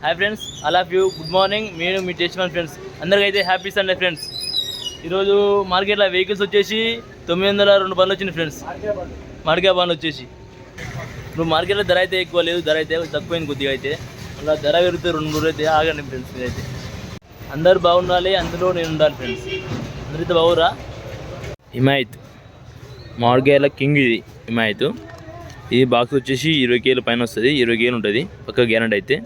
Hi friends, I love you. Good morning. నేను మీ taste my friends. అందరికైతే happy Sunday friends. ఈరోజు మార్కెట్లో వెహికల్స్ వచ్చేసి 902 బండ్లు వచ్చినాయి ఫ్రెండ్స్. మామిడికాయ బండ్లు వచ్చేసి ఇప్పుడు మార్కెట్లో ధర అయితే ఎక్కువ లేదు, ధర అయితే తక్కువైంది కొద్దిగా. అయితే అలా ధర పెరిగితే 200 అయితే ఆగండి ఫ్రెండ్స్. మీరైతే అందరు బాగుండాలి, అందులో నేను ఉండాలి ఫ్రెండ్స్. అందరైతే బాగురా. హిమాయత్ మామిడికాయల కింగ్ ఇది హిమాయత్. ఈ బాక్స్ వచ్చేసి 20 కేజీల పైన వస్తుంది, 20 కేజీలు ఉంటుంది పక్క గ్యారెంటీ. అయితే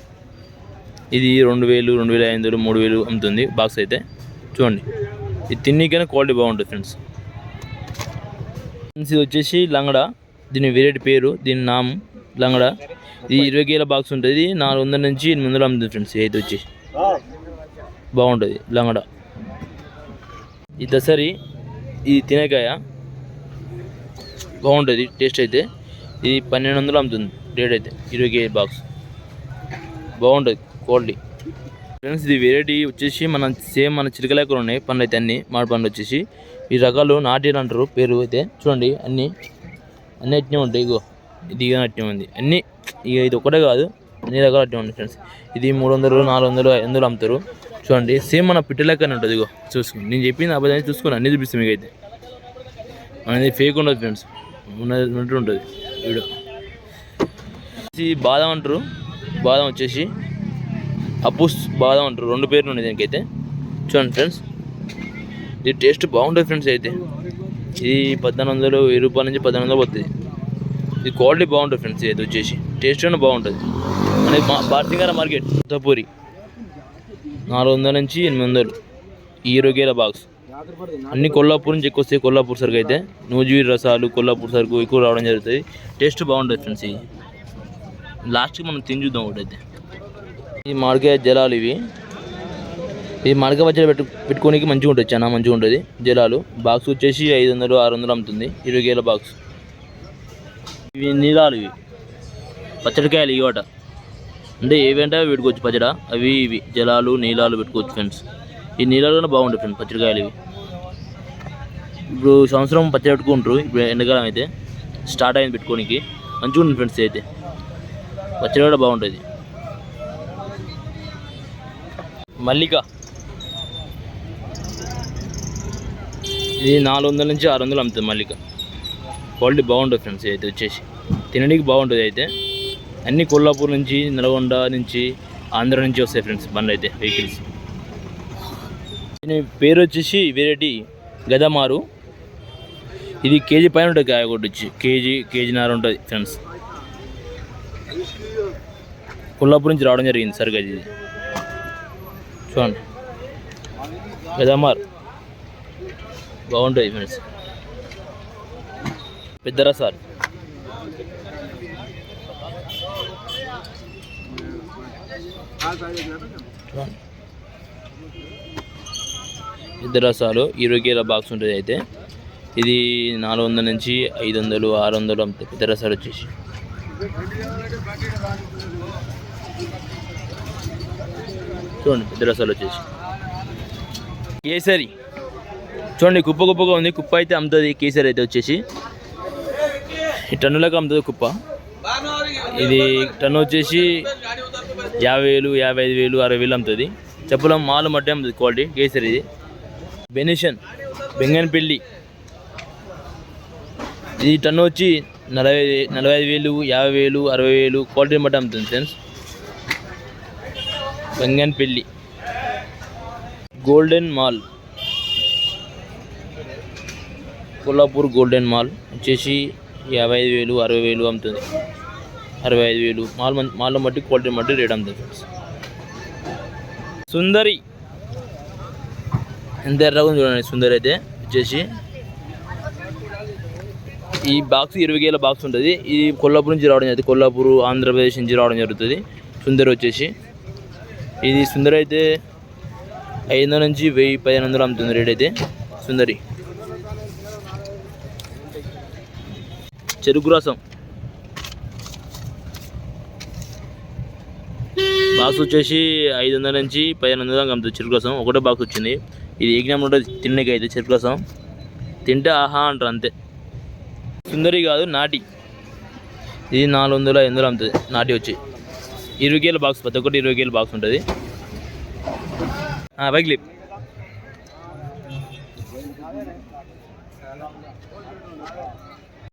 ఇది 2000, 2500, 3000 అమ్ముతుంది బాక్స్ అయితే. చూడండి, ఇది తిన్నీకైనా క్వాలిటీ బాగుంటుంది ఫ్రెండ్స్. ఇది వచ్చేసి లంగడా, దీని వెరైటీ పేరు, దీని నామ్ లంగడా. ఇది 20 కేజీల బాక్స్ ఉంటుంది, 400 నుంచి 800 అమ్ముతుంది ఫ్రెండ్స్. అయితే వచ్చేసి బాగుంటుంది లంగడా. ఈ దసరి ఇది తినేకాయ బాగుంటుంది టేస్ట్. అయితే ఇది 1200 అమ్ముతుంది రేట్. అయితే 20 కేజీ బాక్స్ బాగుంటుంది క్వాలిటీ ఫ్రెండ్స్. ఇది వెరైటీ వచ్చేసి మన చిలకలేకలు ఉన్నాయి పండ్లు అయితే, అన్ని మామిడి పండ్లు వచ్చేసి. ఈ రకాలు నాటి అంటారు పేరు. అయితే చూడండి, అన్నీ అట్నే ఉంటాయి. ఇగో ఇది అట్నే ఉంది అన్నీ. ఇక ఇది ఒకటే కాదు, అన్ని రకాలు అట్నే ఉంది ఫ్రెండ్స్. ఇది 300, 400, 500 అమ్ముతారు. చూడండి, సేమ్ మన పిట్టలేకనే ఉంటుంది. ఇగో చూసుకోండి, నేను చెప్పింది అబద్ధాన్ని చూసుకొని అన్నీ చూపిస్తాను మీకు. అయితే అనేది ఫేక్ ఉండదు ఫ్రెండ్స్, ఉన్నట్టు ఉంటుంది వీడియో. బాదం అంటారు, బాదం వచ్చేసి అప్పుస్ బాదం అంటారు, 2 పేర్లు ఉన్నాయి దీనికైతే. చూడండి ఫ్రెండ్స్, ఇది టేస్ట్ బాగుంటుంది ఫ్రెండ్స్. అయితే ఇది 1400, 1000 రూపాయల నుంచి 1400 పోతుంది. ఇది క్వాలిటీ బాగుంటుంది ఫ్రెండ్స్. ఇది వచ్చేసి టేస్ట్ అయినా బాగుంటుంది. మనకి భారతీయ మార్కెట్ ఉత్తపూరి 400 నుంచి 800 ఈ 20 కేజీల బాక్స్. అన్ని కొల్లాపూర్ నుంచి ఎక్కువ వస్తాయి. కొల్లాపూర్ సరుకు అయితే నూజివీడు రసాలు, కొల్లాపూర్ సరుకు ఎక్కువ రావడం జరుగుతుంది. టేస్ట్ బాగుంటుంది ఫ్రెండ్స్. ఇవి లాస్ట్కి మనం తిని చూద్దాం ఒకటి. అయితే ఈ మామిడికాయ జలాలు ఇవి. ఈ మామిడికాయ పచ్చడి పెట్టుకోనికి మంచిగా ఉంటుంది, చాలా మంచిగా ఉంటుంది జలాలు. బాక్స్ వచ్చేసి 500, 600 అమ్ముతుంది 20 కేజీల బాక్స్. ఇవి నీలాలు, ఇవి పచ్చడికాయలు ఇవాట. అంటే ఏవంటే పెట్టుకోవచ్చు పచ్చడ. అవి ఇవి జలాలు, నీలాలు పెట్టుకోవచ్చు ఫ్రెండ్స్. ఈ నీళ్ళలో కూడా బాగుంటాయి ఫ్రెండ్స్ పచ్చడికాయలు ఇవి. ఇప్పుడు సంవత్సరం పచ్చడి పెట్టుకుంటారు. ఇప్పుడు ఎండాకాలం అయితే స్టార్ట్ అయింది పెట్టుకోనికి, మంచిగా ఉంటుంది ఫ్రెండ్స్. అయితే పచ్చడి కూడా బాగుంటుంది. మల్లిక ఇది 400 నుంచి 600 అమ్ముతుంది మల్లిక. క్వాలిటీ బాగుంటుంది ఫ్రెండ్స్. అయితే వచ్చేసి తినడానికి బాగుంటుంది. అయితే అన్నీ కొల్లాపూర్ నుంచి, నల్గొండ నుంచి, ఆంధ్ర నుంచి వస్తాయి ఫ్రెండ్స్ బండ్లు అయితే, వెహికల్స్. దీని పేరు వచ్చేసి వెరైటీ గదమారు. ఇది కేజీ పైన ఉంటుంది కాయ. ఒకటి వచ్చి కేజీన్నర ఉంటుంది ఫ్రెండ్స్. కొల్లాపూర్ నుంచి రావడం జరిగింది సరిగ్గా. ఇది చూడండి, గదమార్ బాగుంటుంది ఫ్రెండ్స్. పెద్ద రసాలు పెద్ద రసాలు 20 కేజీల బాక్స్ ఉంటుంది. అయితే ఇది 400 నుంచి 500, 600 అమ్ముతాయి పెద్ద రసాలు వచ్చేసి. చూడండి, పెద్ద రసాలు వచ్చేసి కేసరి. చూడండి, కుప్పగా ఉంది. కుప్ప అయితే అమ్ముతుంది. కేసరి అయితే వచ్చేసి ఈ టన్నులకు అమ్ముతుంది కుప్ప. ఇది టన్ను వచ్చేసి 50,000, 55,000, 60,000 అమ్ముతుంది. చెప్పలేం, మాలు మట్టి అమ్ముతుంది క్వాలిటీ కేసరి. ఇది బెనిషన్ బెంగన్పల్లి. ఇది టన్ను వచ్చి 45,000, 50,000, 60,000 క్వాలిటీని బట్టి అమ్ముతుంది friends. Banganapalle. Golden mall, Kollapur golden mall వచ్చేసి 55,000, 60,000 అమ్ముతుంది. 65,000 మాల్లో బట్టి క్వాలిటీ బట్టి రేట్ అమ్ముతుంది ఫ్రెండ్స్. సుందరి ఎంత ఎర్రగా చూడండి. సుందరి అయితే వచ్చేసి ఈ బాక్స్ 20 కేజీల బాక్స్ ఉంటుంది. ఇది కొల్లాపూర్ నుంచి రావడం జరుగుతుంది, కొల్లాపూర్ ఆంధ్రప్రదేశ్ నుంచి రావడం జరుగుతుంది సుందరి వచ్చేసి. ఇది సుందరి అయితే 500 నుంచి 1000, 1500 అమ్ముతుంది రేట్ అయితే సుందరి. చెరుకు రసం బాక్స్ వచ్చేసి 500 నుంచి 1500 దాకా అమ్ముతుంది చెరుకు రసం. ఒకటే బాక్స్ వచ్చింది. ఇది ఏకనం ఉంటుంది తిన్నకి. అయితే చెరుకు రసం తింటే ఆహా అంటారు అంతే. సుందరి కాదు, నాటి. ఇది 400, 500 అమ్ముతుంది నాటి వచ్చి. 20 కేల బాక్స్, ప్రతి ఒక్కటి 20 కేల బాక్స్ ఉంటుంది. Bike lip